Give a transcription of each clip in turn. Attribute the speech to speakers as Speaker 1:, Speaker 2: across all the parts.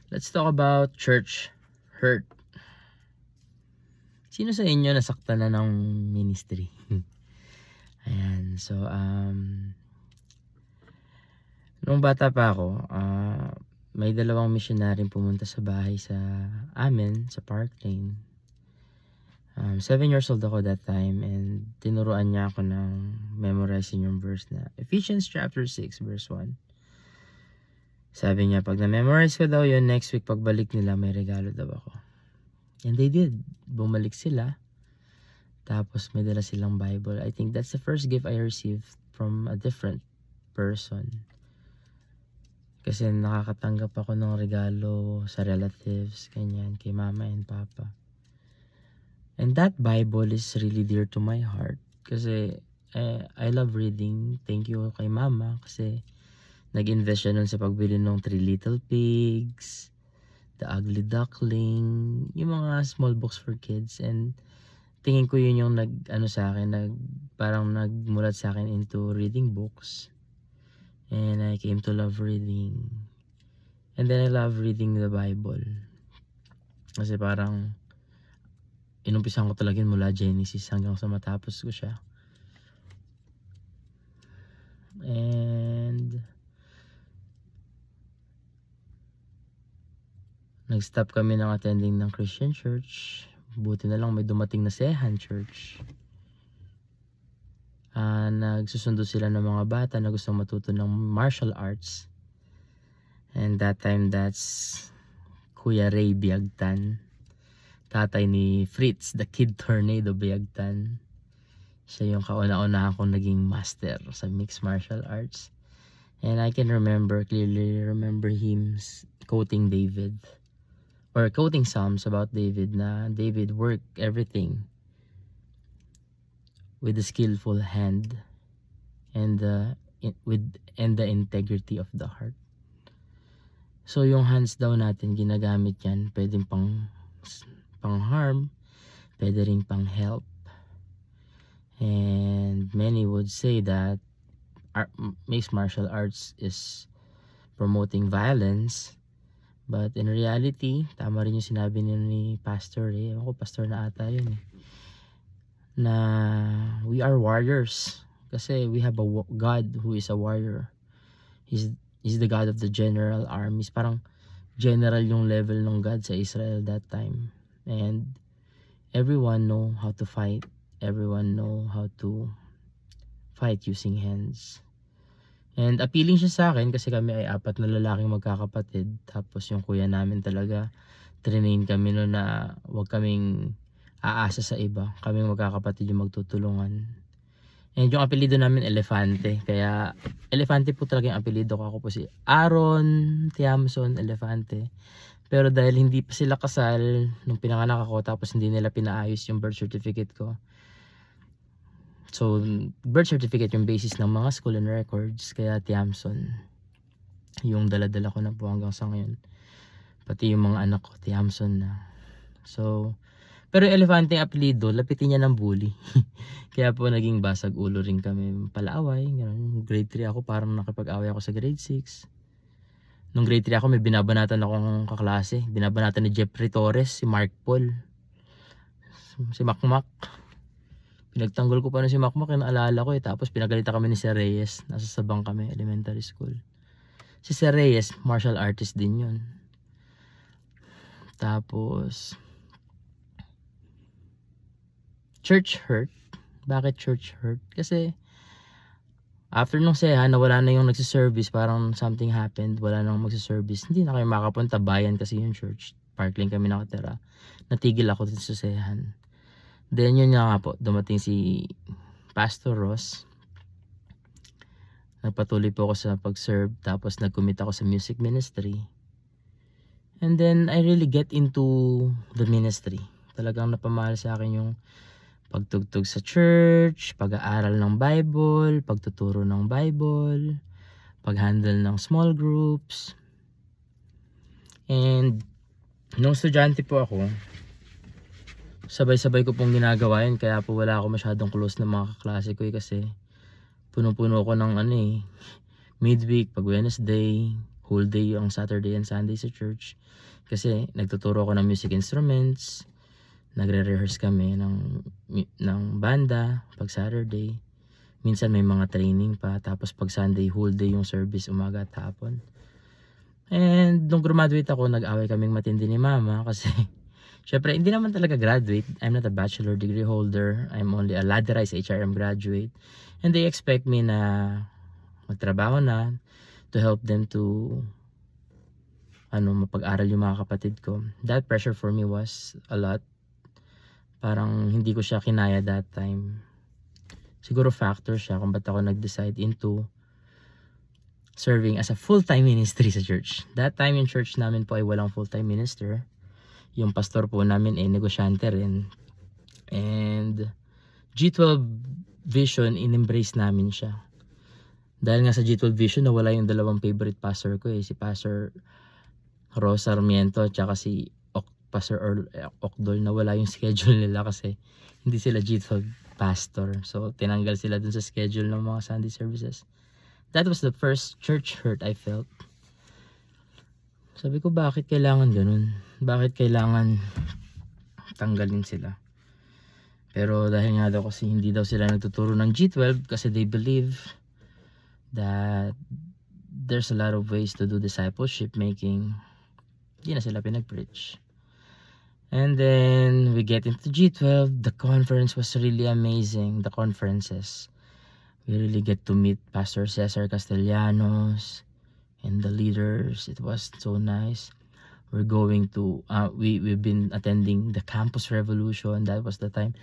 Speaker 1: Let's talk about church hurt. Sino sa inyo nasaktan na ng ministry? Ayan, so nung bata pa ako, may dalawang missionaryong pumunta sa bahay sa amin, sa Park Lane. 7 years old ako that time, and tinuruan niya ako ng memorizing yung verse na Ephesians chapter 6 verse 1. Sabi niya, pag na-memorize ko daw yun, next week pagbalik nila, may regalo daw ako. And they did. Bumalik sila. Tapos may dala silang Bible. I think that's the first gift I received from a different person. Kasi nakakatanggap ako ng regalo sa relatives, ganyan, kay mama and papa. And that Bible is really dear to my heart. Kasi I love reading. Thank you kay mama kasi nag-invest siya nun sa pagbili ng Three Little Pigs, The Ugly Duckling, yung mga small books for kids. And tingin ko yun yung parang nagmulat sa akin into reading books. And I came to love reading. And then I love reading the Bible. Kasi parang inumpisan ko talaga yun mula Genesis hanggang sa matapos ko siya. And nag-stop kami ng attending ng Christian church. Buti na lang may dumating na Sehan Church. Nagsusundo sila ng mga bata na gustong matuto ng martial arts. And that time, that's Kuya Ray Biagtan. Tatay ni Fritz, the Kid Tornado Biagtan. Siya yung kauna-una akong naging master sa mixed martial arts. And I can clearly remember him quoting David. Or quoting Psalms about David na David worked everything with a skillful hand and the integrity of the heart. So yung hands daw natin ginagamit yan, pwedeng pang harm, pwede ring pang help. And many would say that mixed martial arts is promoting violence. But in reality, tama rin yung sinabi ni Pastor Ewan ko, Pastor na ata yun na we are warriors. Kasi we have a God who is a warrior. He's the God of the general armies. Parang general yung level ng God sa Israel that time. And everyone know how to fight. Everyone know how to fight using hands. And appealing siya sa akin kasi kami ay 4 na lalaking magkakapatid. Tapos yung kuya namin talaga, train kami noon na huwag kaming aasa sa iba. Kaming magkakapatid yung magtutulungan. And yung apelido namin, Elefante. Kaya, Elefante po talaga yung apelido ko. Ako po si Aaron Tiamson Elefante. Pero dahil hindi pa sila kasal nung pinanganak ako, tapos hindi nila pinaayos yung birth certificate ko. So, birth certificate yung basis ng mga school and records. Kaya Tiamson yung dala-dala ko na po hanggang sa ngayon. Pati yung mga anak ko, Tiamson na. So, pero Elefante yung apelido, lapitin niya ng bully. Kaya po naging basag ulo rin kami palaaway. Ganun. Grade 3 ako, parang nakipag-away ako sa grade 6. Nung grade 3 ako, may binabanatan akong kaklase. Binabanatan ni Jeffrey Torres, si Mark Paul, si Makmak. Pinagtanggol ko pa na si Makmak, yung naalala ko Tapos pinagalitan kami ni Sir Reyes. Nasa Sabang kami, elementary school. Si Sir Reyes, martial artist din yun. Tapos, church hurt. Bakit church hurt? Kasi, after nung Sehan, nawala na yung nagsiservice, parang something happened, wala nang magsiservice. Hindi na kayo makapunta, bayan kasi yung church. Parkland kami nakatira. Natigil ako din sa Sehan. Then yun nga po, dumating si Pastor Ross. Nagpatuloy po ako sa pag-serve, tapos nag-commit ako sa music ministry. And then I really get into the ministry. Talagang napamahal sa akin yung pagtugtog sa church, pag-aaral ng Bible, pagtuturo ng Bible, pag-handle ng small groups. And nung estudyante po ako, sabay-sabay ko pong ginagawa yun, kaya po wala ako masyadong close na mga kaklase ko kasi puno-puno ko ng midweek, pag Wednesday, whole day yung Saturday and Sunday sa church. Kasi nagtuturo ako ng music instruments, nagre-rehearse kami ng banda pag Saturday. Minsan may mga training pa, tapos pag Sunday whole day yung service, umaga at hapon. And nung graduate ako, nag-away kaming matindi ni mama kasi syempre hindi naman talaga graduate. I'm not a bachelor degree holder. I'm only a ladderized HRM graduate. And they expect me na magtrabaho na to help them to mapag-aral yung mga kapatid ko. That pressure for me was a lot. Parang hindi ko siya kinaya that time. Siguro factor siya kung ba't ako nag-decide into serving as a full-time ministry sa church. That time yung church namin po ay walang full-time minister. Yung pastor po namin ay negosyante rin. And G12 Vision, in-embrace namin siya. Dahil nga sa G12 Vision, nawala yung dalawang favorite pastor ko si Pastor Rosa Sarmiento at si Pastor Earl Okdol. Nawala yung schedule nila kasi hindi sila G12 pastor. So, tinanggal sila dun sa schedule ng mga Sunday services. That was the first church hurt I felt. Sabi ko, bakit kailangan ganun? Bakit kailangan tanggalin sila? Pero dahil nga daw kasi hindi daw sila nagtuturo ng G12 kasi they believe that there's a lot of ways to do discipleship making. Hindi na sila pinag-preach. And then we get into G12. The conference was really amazing. The conferences. We really get to meet Pastor Cesar Castellanos and the leaders. It was so nice. We're going to, we've been attending the Campus Revolution. That was the time.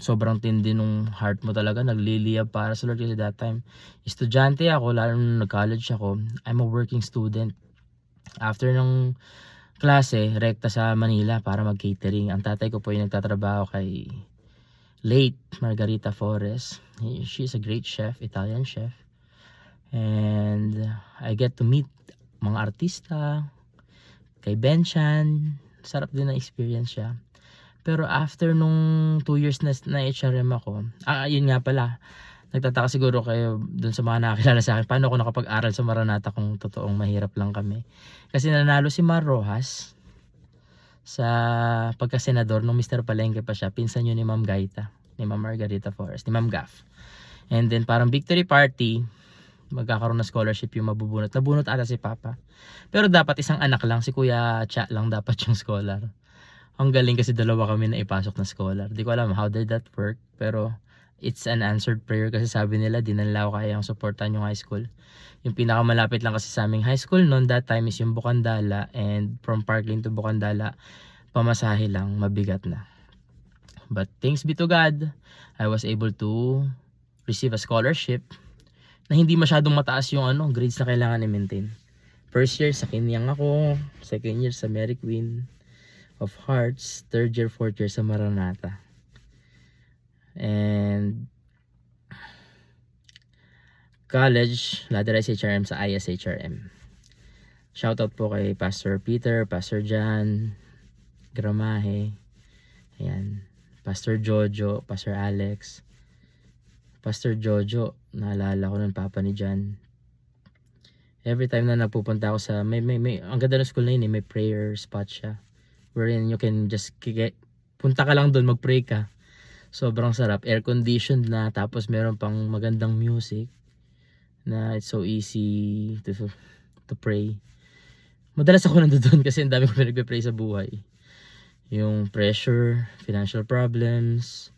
Speaker 1: Sobrang tindi nung heart mo talaga. Nagliliyab para sa Lord kasi that time. Estudyante ako, lalo nung nag-college ako. I'm a working student. After ng klase, rekta sa Manila para mag-catering. Ang tatay ko po yung nagtatrabaho kay late Margarita Flores. She's a great chef, Italian chef. And I get to meet mga artista, kay Benchan. Sarap din na experience siya. Pero after nung 2 years na HRM ako, yun nga pala, nagtataka siguro kayo dun sa mga nakakilala sa akin, paano ako nakapag-aral sa Maranatha kung totoong mahirap lang kami. Kasi nanalo si Mar Rojas sa pagka-senador nung Mr. Palengke pa siya, pinsan yun ni Ma'am Gaita, ni Ma'am Margarita Forrest, ni Ma'am Gaff. And then parang victory party, magkakaroon na scholarship yung mabubunot. Nabunot ata si Papa. Pero dapat isang anak lang, si Kuya Cha lang dapat yung scholar. Ang galing kasi dalawa kami na ipasok na scholar. Di ko alam how did that work, pero it's an answered prayer kasi sabi nila di na nila kayang supportan yung high school. Yung pinakamalapit lang kasi sa aming high school noon that time is yung Bukandala, and from Parkland to Bukandala pamasahe lang, mabigat na. But thanks be to God, I was able to receive a scholarship na hindi masyadong mataas yung grades na kailangan i-maintain. First year sa Kinyang ako, second year sa Mary Queen of Hearts, third year, fourth year sa Maranatha. And college, ladderized HRM sa ISHRM. Shoutout po kay Pastor Peter, Pastor Jan Gramahe, ayan, Pastor Jojo, Pastor Alex. Pastor Jojo, naalala ko ng papa ni Jan. Every time na nagpupunta ako sa may ang ganda ng school na yun, may prayer spot siya wherein you can just punta ka lang doon, mag-pray ka. Sobrang sarap, air conditioned na, tapos meron pang magandang music na it's so easy to pray. Madalas ako nandoon kasi ang dami ko pinagpe-pray sa buhay. Yung pressure, financial problems,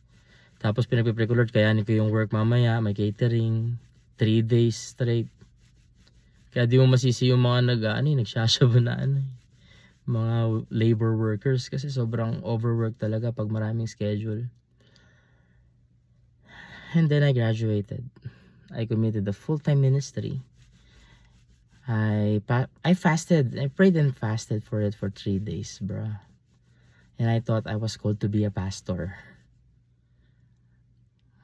Speaker 1: tapos pinagpe-pray ko, Lord, kayanin ko yung work mamaya, may catering, 3 days straight. Kaya di mo masisi yung mga nagsasabo na mga labor workers kasi sobrang overwork talaga pag maraming schedule. And then I graduated. I committed the full-time ministry. I fasted. I prayed and fasted for it for 3 days, bro. And I thought I was called to be a pastor.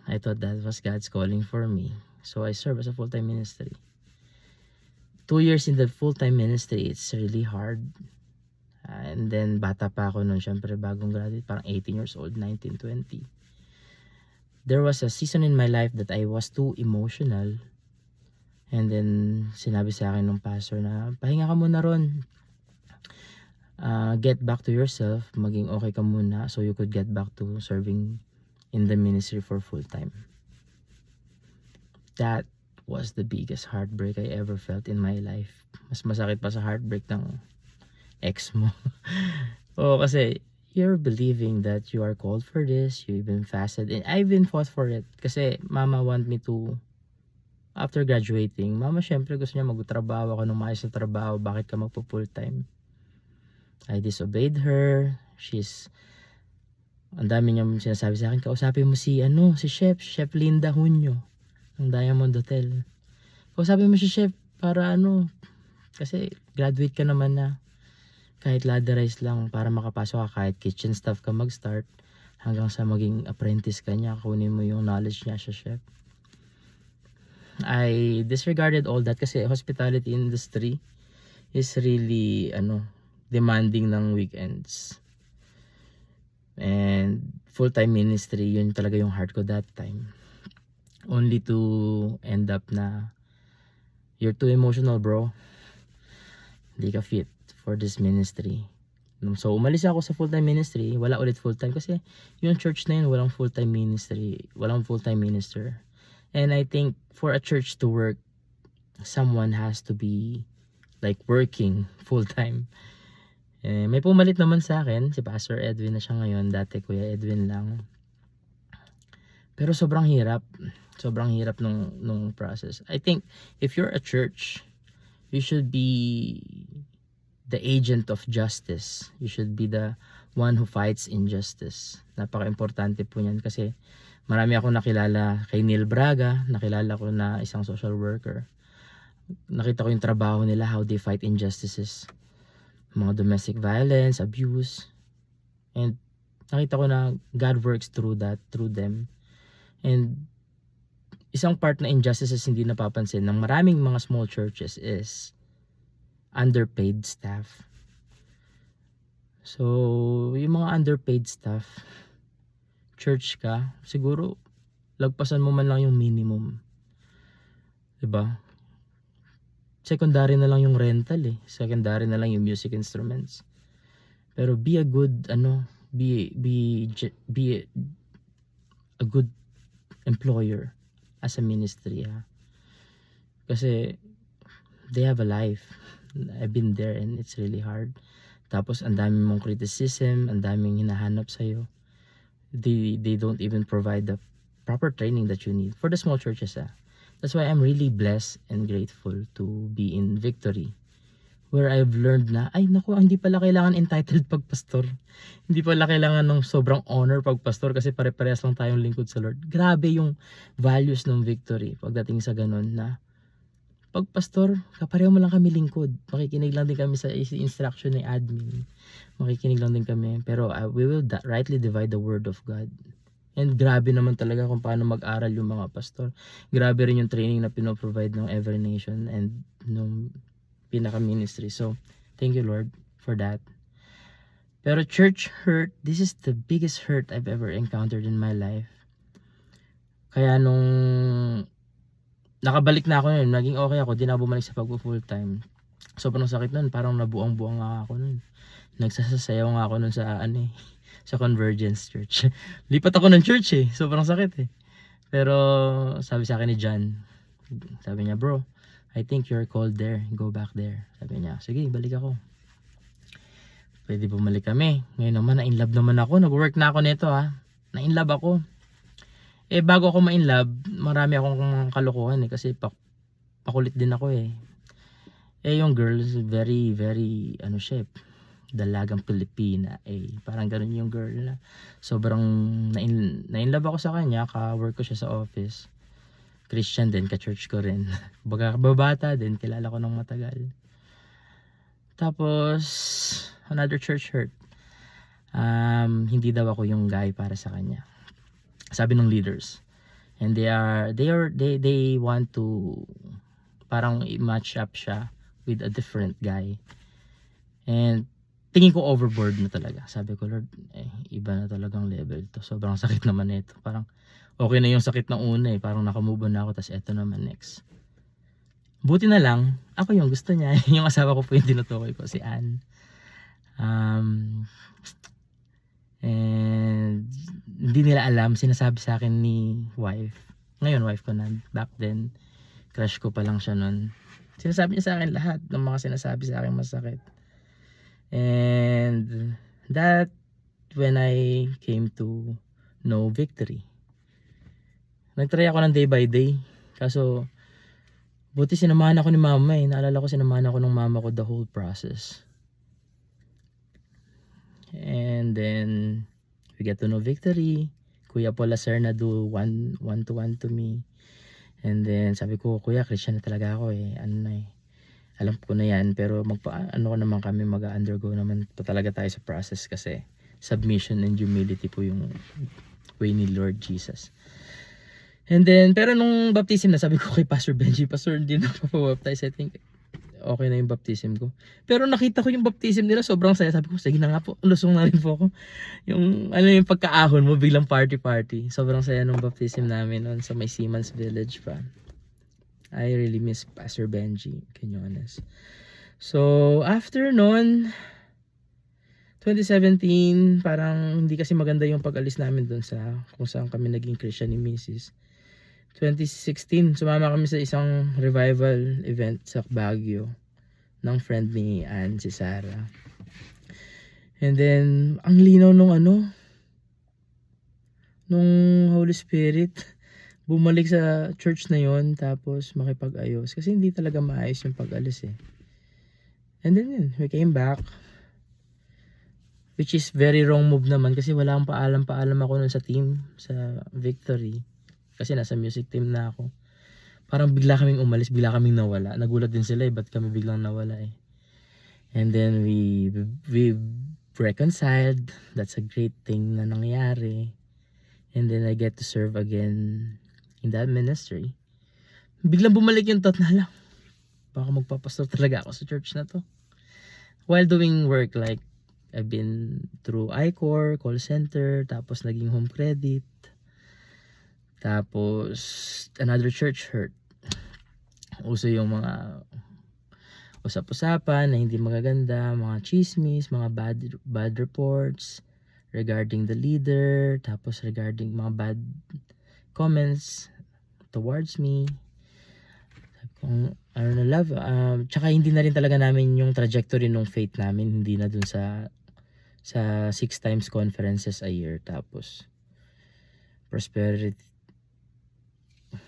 Speaker 1: I thought that was God's calling for me. So I served as a full-time ministry. 2 years in the full-time ministry, it's really hard. And then bata pa ako noon, syempre bagong graduate, parang 18 years old, 19, 20. There was a season in my life that I was too emotional. And then, sinabi sa akin ng pastor na, pahinga ka muna ron. Get back to yourself. Maging okay ka muna so you could get back to serving in the ministry for full time. That was the biggest heartbreak I ever felt in my life. Mas masakit pa sa heartbreak ng ex mo. Oo, kasi you're believing that you are called for this. You even fasted. And I even fought for it. Kasi mama want me to, after graduating, mama syempre gusto niya magtrabaho ako ng maayos na trabaho. Bakit ka magpo full time? I disobeyed her. Ang dami niyang sinasabi sa akin, kausapin mo si Chef Linda Hunyo ng Diamond Hotel. Kausapin mo si Chef para kasi graduate ka naman na. Kahit ladderize lang para makapasok ka, kahit kitchen staff ka mag-start, hanggang sa maging apprentice ka niya, kunin mo yung knowledge niya sa chef. I disregarded all that kasi hospitality industry is really demanding ng weekends. And full-time ministry, yun talaga yung heart ko that time. Only to end up na you're too emotional, bro. Hindi ka fit for this ministry. So umalis ako sa full-time ministry, wala ulit full-time kasi yung church na yun walang full-time ministry, walang full-time minister. And I think for a church to work, someone has to be like working full-time. May pumalit naman sa akin, si Pastor Edwin na siya ngayon, dati Kuya Edwin lang. Pero sobrang hirap nung process. I think if you're a church, you should be the agent of justice. You should be the one who fights injustice. Napaka-importante po niyan kasi marami akong nakilala kay Neil Braga, nakilala ko na isang social worker. Nakita ko yung trabaho nila, how they fight injustices. Mga domestic violence, abuse. And nakita ko na God works through them. And isang part na injustices hindi napapansin ng maraming mga small churches is underpaid staff. So, yung mga underpaid staff, church ka, siguro lagpasan mo man lang yung minimum. 'Di ba? Secondary na lang yung rental Secondary na lang yung music instruments. Pero be a good be a good employer as a ministry, ha? Kasi they have a life. I've been there and it's really hard. Tapos ang dami mong criticism, ang daming hinahanap sa'yo. They don't even provide the proper training that you need for the small churches. That's why I'm really blessed and grateful to be in Victory, where I've learned na, hindi pala kailangan entitled pagpastor. Hindi pala kailangan ng sobrang honor pagpastor kasi pare-parehas lang tayong lingkod sa Lord. Grabe yung values ng Victory pagdating sa ganun na pagpastor, kapareho mo lang kami lingkod. Makikinig lang din kami sa instruction ng admin. Makikinig lang din kami. Pero we will rightly divide the word of God. And grabe naman talaga kung paano mag-aral yung mga pastor. Grabe rin yung training na pinoprovide ng Every Nation and nung pinaka-ministry. So, thank you Lord for that. Pero church hurt, this is the biggest hurt I've ever encountered in my life. Kaya nung nakabalik na ako nun, naging okay ako, di na bumalik sa pagpo-full time. Sobrang sakit nun, parang nabuang-buang nga ako nun. Nagsasasayaw nga ako nun sa sa Convergence Church. Lipat ako ng church sobrang sakit Pero sabi sa akin ni John, sabi niya, bro, I think you're called there, go back there. Sabi niya, sige, balik ako. Pwede bumalik kami. Ngayon naman, na-inlove naman ako, nag-work na ako nito na-inlove ako. Bago ako ma-inlove, marami akong kalokohan kasi pakulit din ako yung girl is very, very, dalagang Pilipina parang ganun yung girl na sobrang na-inlove ako sa kanya, ka-work ko siya sa office. Christian din, ka-church ko rin. Babata din, kilala ko ng matagal. Tapos, another church hurt. Hindi daw ako yung guy para sa kanya. Sabi ng leaders. And they want to parang match up siya with a different guy. And tingin ko overboard na talaga. Sabi ko, Lord, iba na talagang level to. Sobrang sakit naman ito. Parang okay na yung sakit ng una parang nakamove on na ako, tas eto naman next. Buti na lang, ako yung gusto niya. Yung asawa ko po yung tinutukoy ko, si Ann. Um, and hindi nila alam, sinasabi sa akin ni wife. Ngayon, wife ko na. Back then, crush ko pa lang siya nun. Sinasabi niya sa akin lahat ng mga sinasabi sa akin masakit. And that when I came to know victory. Nagtry ako ng day by day. Kaso, buti sinamahan ako ni mama eh. Naalala ko sinamahan ako ng mama ko the whole process. And then, we get to know victory. Kuya Paul Lacerna do one-to-one to me. And then, sabi ko, Kuya, Christian na talaga ako eh. Ano na eh. Alam ko na yan. Pero ano ko naman kami, mag-undergo naman pa talaga tayo sa process kasi submission and humility po yung way ni Lord Jesus. And then, pero nung baptism na, sabi ko kay Pastor Benji, Pastor, hindi na papabaptize. I think, okay na yung baptism ko. Pero nakita ko yung baptism nila, sobrang saya. Sabi ko, sige na nga po, lusong na rin po ako. Yung, yung pagkaahon mo, biglang party-party. Sobrang saya nung baptism namin noon sa may Siemens Village pa. I really miss Pastor Benji, can you honest. So, after noon, 2017, parang hindi kasi maganda yung pag-alis namin doon sa kung saan kami naging Christian ni Mrs. 2016, sumama kami sa isang revival event sa Baguio ng friend ni Ann, si Sarah. And then, ang linaw nung nung Holy Spirit, bumalik sa church na yon, tapos makipag-ayos. Kasi hindi talaga maayos yung pag-alis eh. And then yun, we came back. Which is very wrong move naman kasi wala akong paalam-paalam ako nun sa team, sa Victory. Kasi nasa music team na ako. Parang bigla kaming umalis, bigla kaming nawala. Nagulat din sila eh, ba't kami biglang nawala eh. And then we reconciled. That's a great thing na nangyari. And then I get to serve again in that ministry. Biglang bumalik yung thought na lang, baka magpapastor talaga ako sa church na to. While doing work, like I've been through I-Core, call center, tapos naging home credit. Tapos another church hurt. Uso yung mga usap-usapan na hindi magaganda, mga chismis, mga bad reports regarding the leader, tapos regarding mga bad comments towards me. Kung ano na love, tsaka hindi na rin talaga namin yung trajectory ng faith namin, hindi na dun sa 6 times conferences a year, tapos prosperity,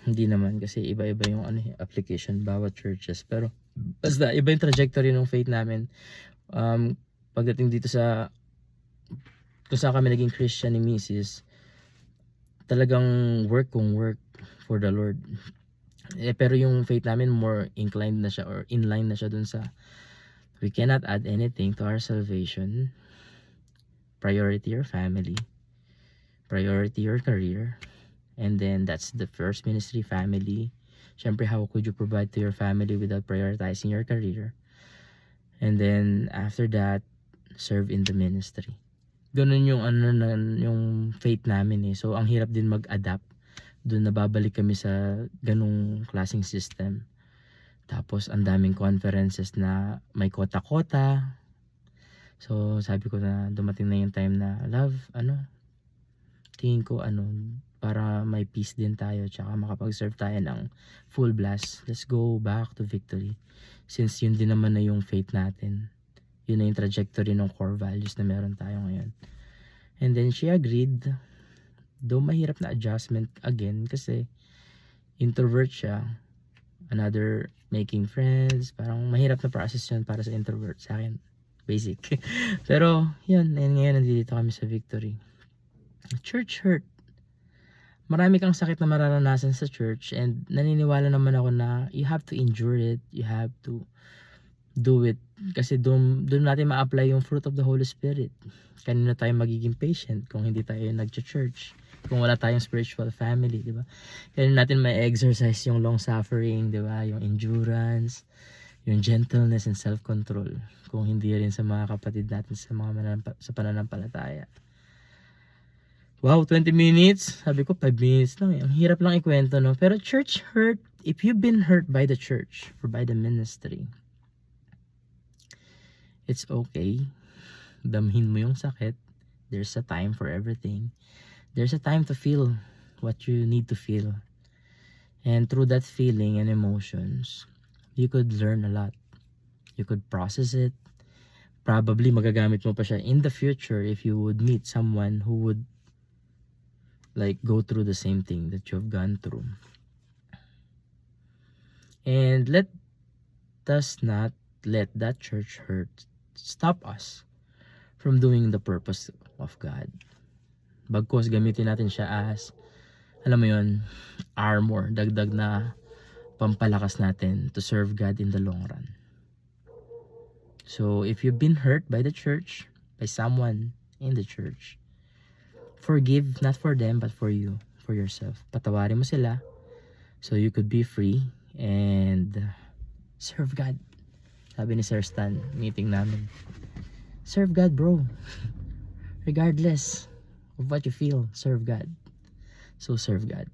Speaker 1: hindi naman kasi iba-iba yung application bawat churches, pero basta iba yung trajectory ng faith namin. Pagdating dito sa kung saan kami naging Christian ni Mrs., talagang work for the Lord. Pero yung faith namin more inclined na siya or inline na siya dun sa we cannot add anything to our salvation. Priority your family, priority your career, and then that's the first ministry, family. Syempre, how could you provide to your family without prioritizing your career? And then after that, serve in the ministry. Ganun yung yung faith namin eh. So ang hirap din mag-adapt. Doon nababalik kami sa ganung klaseng system. Tapos ang daming conferences na may kota-kota. So sabi ko na dumating na yung time na love, tingin ko para may peace din tayo tsaka makapag-serve tayo ng full blast. Let's go back to Victory. Since yun din naman na yung faith natin. Yun na yung trajectory ng core values na meron tayo ngayon. And then she agreed. Though mahirap na adjustment again kasi introvert siya. Another making friends. Parang mahirap na process yun para sa introvert sa akin. Basic. Pero yun, and ngayon nandito kami sa Victory. Church hurt. Marami kang sakit na mararanasan sa church and naniniwala naman ako na you have to endure it. You have to do it. Kasi doon natin ma-apply yung fruit of the Holy Spirit. Kanina tayo magiging patient kung hindi tayo nag-church. Kung wala tayong spiritual family, di ba? Kanina natin may exercise yung long suffering, di ba? Yung endurance, yung gentleness and self-control. Kung hindi rin sa mga kapatid natin sa pananampalataya. Wow, 20 minutes. Sabi ko 5 minutes lang eh. Ang hirap lang ikwento, no? Pero church hurt if you've been hurt by the church or by the ministry, it's okay. Damhin mo yung sakit. There's a time for everything. There's a time to feel what you need to feel. And through that feeling and emotions, you could learn a lot. You could process it. Probably magagamit mo pa siya in the future if you would meet someone who would like go through the same thing that you've gone through. And let us not let that church hurt stop us from doing the purpose of God. Bagkus gamitin natin siya as, alam mo yun, armor, dagdag na pampalakas natin to serve God in the long run. So if you've been hurt by the church, by someone in the church, forgive not for them but for you, for yourself. Patawarin mo sila so you could be free and serve God. Sabi ni Sir Stan, meeting namin, serve God, bro. Regardless of what you feel, serve God. So serve God.